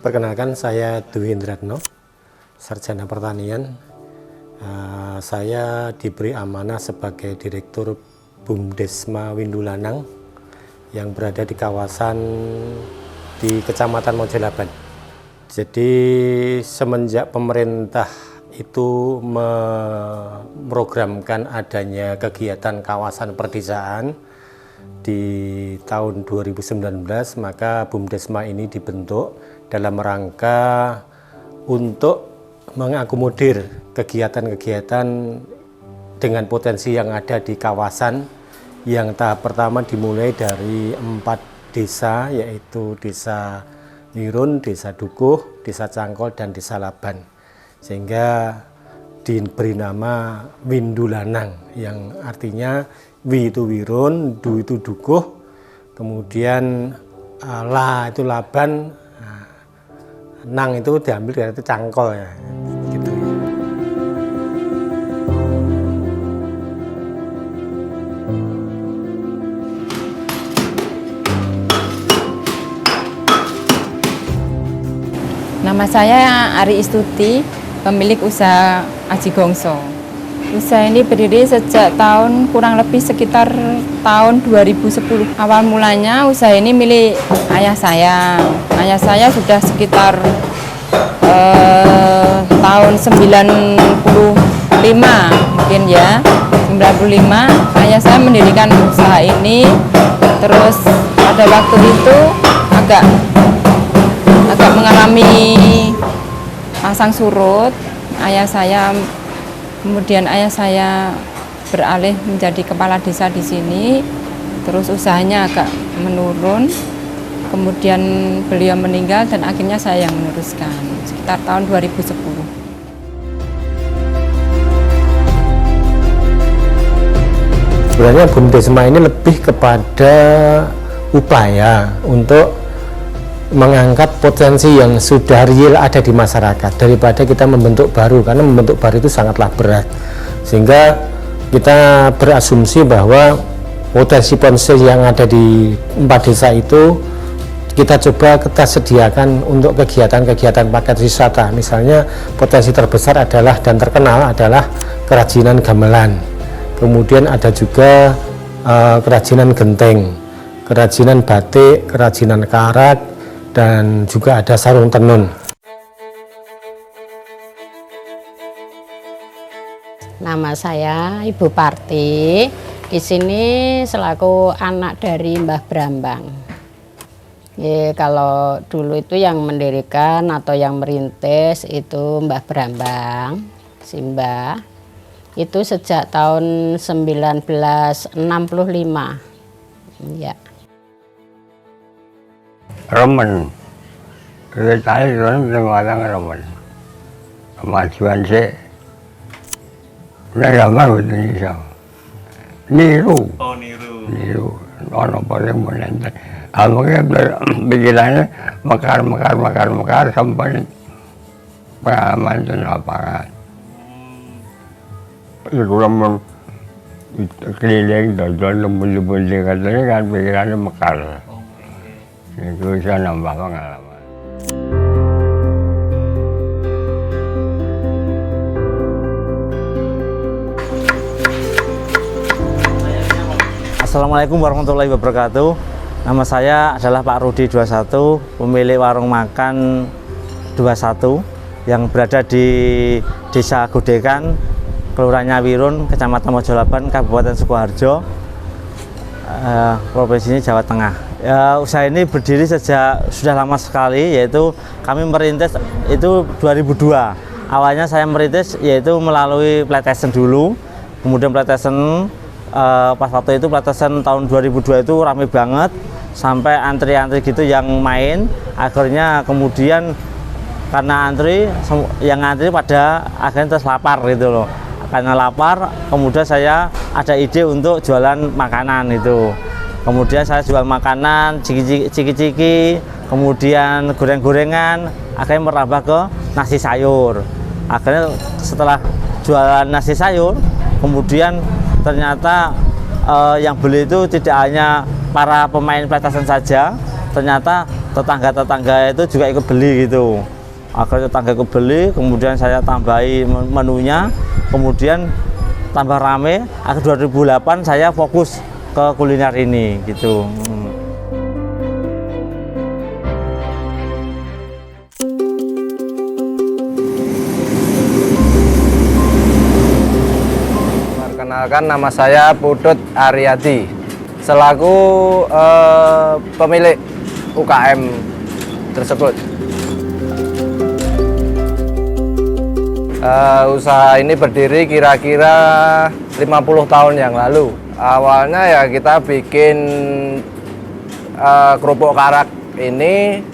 Perkenalkan, saya Dwi Indratno, Sarjana Pertanian. Saya diberi amanah sebagai Direktur Bumdesma Windulanang yang berada di kawasan di Kecamatan Mojolaban. Jadi semenjak pemerintah itu memprogramkan adanya kegiatan kawasan perdesaan di tahun 2019, maka Bumdesma ini dibentuk dalam rangka untuk mengakomodir kegiatan-kegiatan dengan potensi yang ada di kawasan, yang tahap pertama dimulai dari 4 desa, yaitu Desa Wirun, Desa Dukuh, Desa Cangkol, dan Desa Laban, sehingga diberi nama Windulanang, yang artinya Wi itu Wirun, Du itu Dukuh, kemudian La itu Laban, Nang itu diambil dari itu Cangkol, ya gitu. Nama saya Ari Istuti, pemilik usaha Aji Gongso. Usaha ini berdiri sejak tahun kurang lebih sekitar tahun 2010. Awal mulanya usaha ini milik ayah saya. Ayah saya sudah sekitar tahun 95 mungkin ya. 95 ayah saya mendirikan usaha ini. Terus pada waktu itu agak mengalami pasang surut. Kemudian ayah saya beralih menjadi kepala desa di sini, terus usahanya agak menurun, kemudian beliau meninggal dan akhirnya saya yang meneruskan sekitar tahun 2010. Sebenarnya Bumdesma ini lebih kepada upaya untuk mengangkat potensi yang sudah real ada di masyarakat daripada kita membentuk baru, karena membentuk baru itu sangatlah berat, sehingga kita berasumsi bahwa potensi-potensi yang ada di 4 desa itu kita sediakan untuk kegiatan-kegiatan paket wisata. Misalnya potensi terbesar adalah dan terkenal adalah kerajinan gamelan, kemudian ada juga kerajinan genteng, kerajinan batik, kerajinan karat, dan juga ada sarung tenun. Nama saya Ibu Parti. Di sini selaku anak dari Mbah Brambang. Kalau dulu itu yang mendirikan atau yang merintis itu Mbah Brambang, Simbah. Itu sejak tahun 1965. Ya. Remen, kita orang remen, kemajuan sih, nggak gambar Indonesia, niru, orang paling menentang, mungkin pikirannya mekar sampai pengalaman itu lapangan, itu remen keliling dan lembut katanya kan pikirannya mekar. Itu bisa nambah pengalaman. Assalamualaikum warahmatullahi wabarakatuh. Nama saya adalah Pak Rudi 21, pemilik warung makan 21 yang berada di Desa Godekan, Kelurahan Wirun, Kecamatan Mojolaban, Kabupaten Sukoharjo, Provinsi Jawa Tengah. Usaha ini berdiri sejak sudah lama sekali, yaitu kami merintis itu 2002. Awalnya saya merintis yaitu melalui pletesan dulu, kemudian pletesan pas waktu itu pletesan tahun 2002 itu ramai banget, sampai antri-antri gitu yang main. Akhirnya kemudian karena yang antri pada akhirnya terus lapar gitu loh. Karena lapar, kemudian saya ada ide untuk jualan makanan itu. Kemudian saya jual makanan, ciki-ciki, kemudian goreng-gorengan, akhirnya merambah ke nasi sayur. Akhirnya setelah jualan nasi sayur, kemudian ternyata yang beli itu tidak hanya para pemain peletasan saja, ternyata tetangga-tetangga itu juga ikut beli gitu. Agar tetangga ikut beli, kemudian saya tambahi menunya, kemudian tambah rame. Akhir 2008 saya fokus ke kuliner ini gitu. Perkenalkan, nama saya Putut Aryadi, selaku pemilik UKM tersebut. Usaha ini berdiri kira-kira 50 tahun yang lalu. Awalnya ya kita bikin kerupuk karak ini,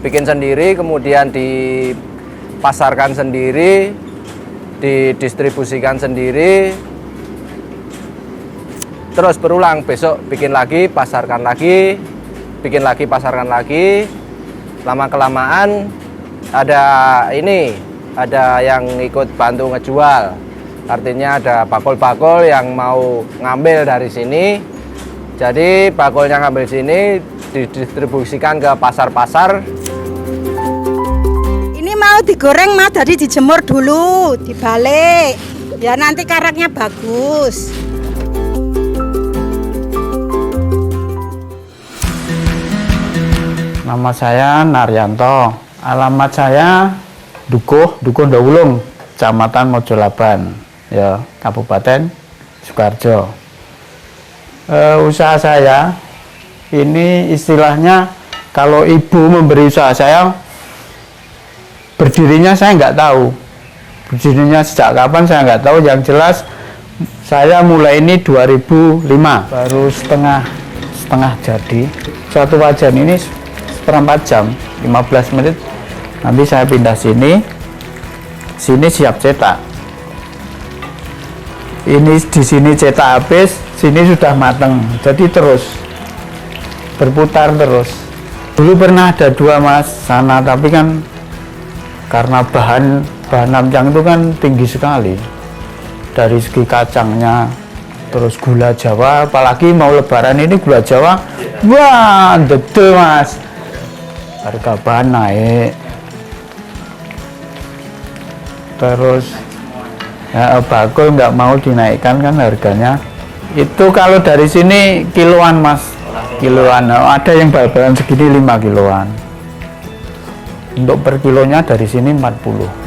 bikin sendiri, kemudian dipasarkan sendiri, didistribusikan sendiri, terus berulang, besok bikin lagi, pasarkan lagi, bikin lagi, pasarkan lagi. Lama-kelamaan ada yang ikut bantu ngejual. Artinya ada bakul-bakul yang mau ngambil dari sini. Jadi bakulnya ngambil sini, didistribusikan ke pasar-pasar. Ini mau digoreng mah, tadi dijemur dulu, dibalik. Ya nanti karaknya bagus. Nama saya Naryanto, alamat saya Dukuh Dawulung, Kecamatan Mojolaban, ya, Kabupaten Sukoharjo. Usaha saya ini istilahnya kalau ibu memberi usaha saya, berdirinya saya nggak tahu, berdirinya sejak kapan saya nggak tahu. Yang jelas saya mulai ini 2005, baru setengah jadi. Satu wajan ini seperempat jam, 15 menit. Nanti saya pindah sini siap cetak. Ini di sini cetak habis, sini sudah mateng. Jadi terus berputar terus. Dulu pernah ada 2 Mas sana, tapi kan karena bahan namjang itu kan tinggi sekali. Dari segi kacangnya, terus gula Jawa, apalagi mau lebaran ini gula Jawa, wah, gede Mas. Harga bahan naik, terus ya, bakul nggak mau dinaikkan kan harganya. Itu kalau dari sini kiloan Mas, kiloan. Ada yang bal-balan segini 5 kiloan. Untuk per kilonya dari sini 40.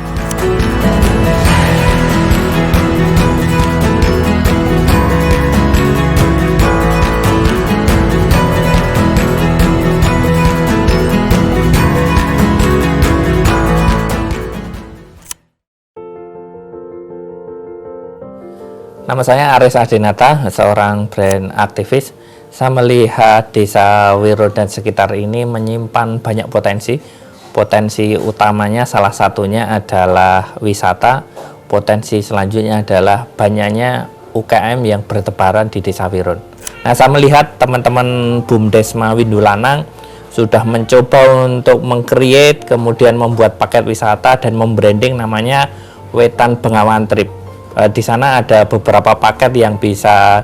Nama saya Aris Adinata, seorang brand aktivis. Saya melihat Desa Wiro dan sekitar ini menyimpan banyak potensi. Potensi utamanya salah satunya adalah wisata. Potensi selanjutnya adalah banyaknya UKM yang bertebaran di Desa Wiron. Nah, saya melihat teman-teman Bumdesma Windulanang sudah mencoba untuk meng-create, kemudian membuat paket wisata dan membranding namanya Wetan Bengawan Trip. Di sana ada beberapa paket yang bisa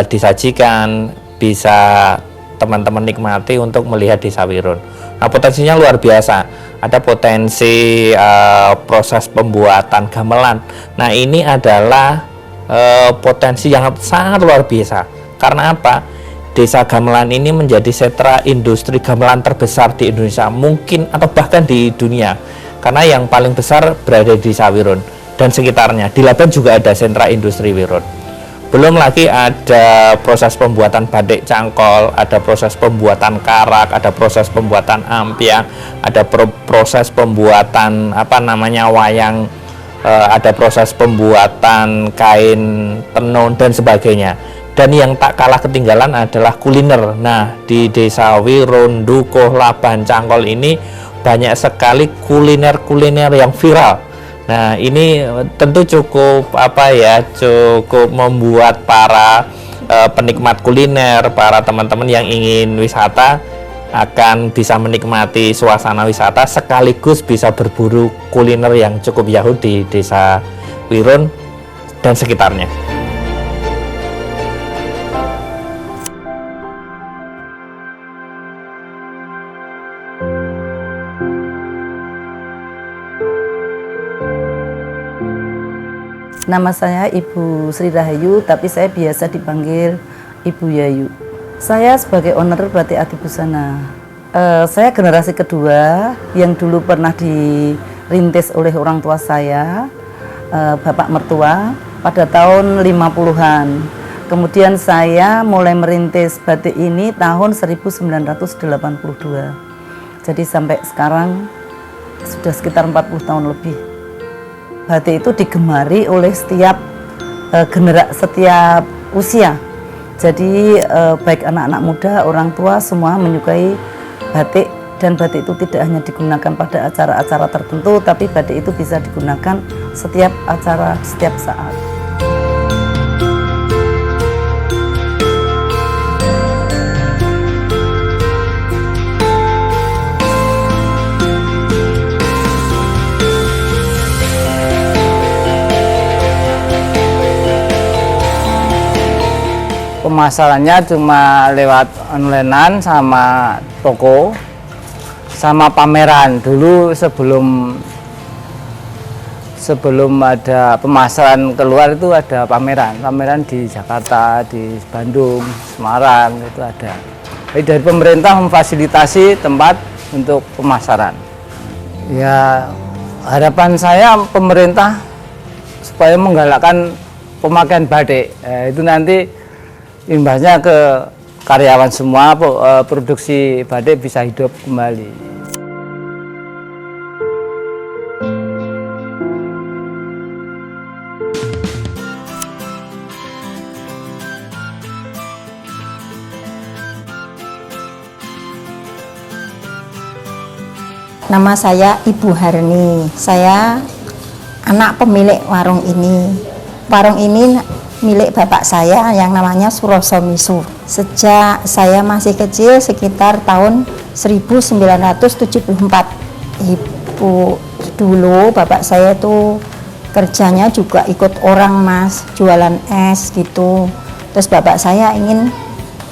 disajikan, bisa teman-teman nikmati untuk melihat Desa Wiron. Nah, potensinya luar biasa. Ada potensi proses pembuatan gamelan. Nah, ini adalah potensi yang sangat luar biasa. Karena apa? Desa Gamelan ini menjadi sentra industri gamelan terbesar di Indonesia, mungkin atau bahkan di dunia. Karena yang paling besar berada di Desa Wiron dan sekitarnya. Di Laban juga ada sentra industri Wiron. Belum lagi ada proses pembuatan batik cangkol, ada proses pembuatan karak, ada proses pembuatan ampiang, ada proses pembuatan wayang, ada proses pembuatan kain tenun dan sebagainya. Dan yang tak kalah ketinggalan adalah kuliner. Nah, di Desa Wiron, Dukuh, Laban, Cangkol ini banyak sekali kuliner-kuliner yang viral. Nah, ini tentu cukup cukup membuat para penikmat kuliner, para teman-teman yang ingin wisata akan bisa menikmati suasana wisata sekaligus bisa berburu kuliner yang cukup yahut di Desa Wiron dan sekitarnya. Nama saya Ibu Sri Rahayu, tapi saya biasa dipanggil Ibu Yayu. Saya sebagai owner Batik Adi Busana. Saya generasi kedua yang dulu pernah dirintis oleh orang tua saya, bapak mertua, pada tahun 50-an. Kemudian saya mulai merintis batik ini tahun 1982. Jadi sampai sekarang sudah sekitar 40 tahun lebih. Batik itu digemari oleh setiap setiap usia. Jadi baik anak-anak muda, orang tua semua menyukai batik, dan batik itu tidak hanya digunakan pada acara-acara tertentu, tapi batik itu bisa digunakan setiap acara, setiap saat. Pemasarannya cuma lewat online sama toko, sama pameran. Dulu sebelum ada pemasaran keluar itu ada pameran di Jakarta, di Bandung, Semarang itu ada. Jadi dari pemerintah memfasilitasi tempat untuk pemasaran. Ya, harapan saya pemerintah supaya menggalakkan pemakaian batik. Itu nanti imbasnya ke karyawan semua, produksi batik bisa hidup kembali. Nama saya Ibu Harni. Saya anak pemilik warung ini. Warung ini milik bapak saya yang namanya Suroso Misur. Sejak saya masih kecil sekitar tahun 1974. Dulu bapak saya itu kerjanya juga ikut orang mas, jualan es gitu. Terus bapak saya ingin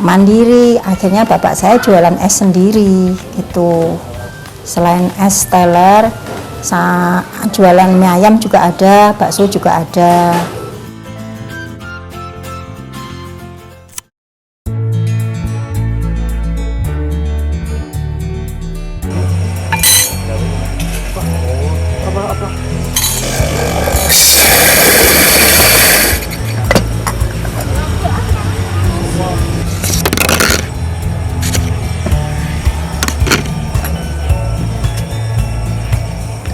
mandiri, akhirnya bapak saya jualan es sendiri gitu. Selain es teler, jualan mie ayam juga ada, bakso juga ada.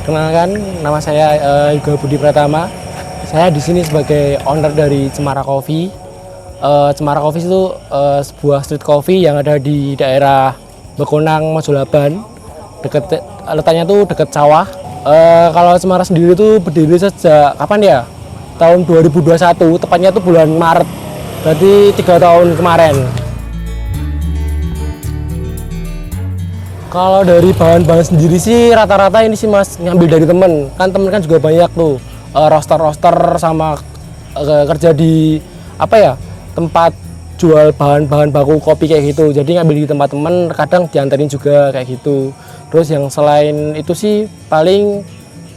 Kenalkan, nama saya Yuga Budi Pratama. Saya di sini sebagai owner dari Cemara Coffee. Cemara Coffee itu sebuah street coffee yang ada di daerah Bekonang, Mojolaban. Letaknya tuh dekat sawah. Kalau Cemara sendiri itu berdiri sejak kapan ya? Tahun 2021, tepatnya itu bulan Maret. Berarti 3 tahun kemarin. Kalau dari bahan-bahan sendiri sih rata-rata ini sih mas ngambil dari temen. Kan temen kan juga banyak tuh roster-roster sama kerja di tempat jual bahan-bahan baku kopi kayak gitu. Jadi ngambil di tempat temen, kadang diantarin juga kayak gitu. Terus yang selain itu sih paling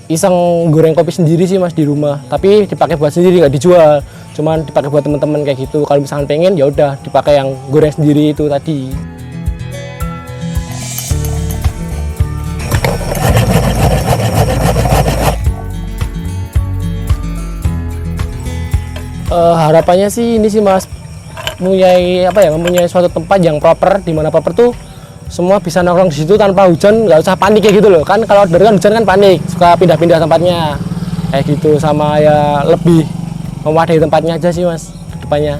iseng goreng kopi sendiri sih mas di rumah. Tapi dipakai buat sendiri, nggak dijual. Cuman dipakai buat temen-temen kayak gitu. Kalau misalkan pengen ya udah dipakai yang goreng sendiri itu tadi. Harapannya sih ini sih mas mempunyai suatu tempat yang proper, di mana proper tuh semua bisa nongkrong di situ tanpa hujan, nggak usah panik kayak gitu loh. Kan kalau dari kan hujan kan panik, suka pindah-pindah tempatnya kayak gitu, sama ya lebih memadai tempatnya aja sih mas ke depannya.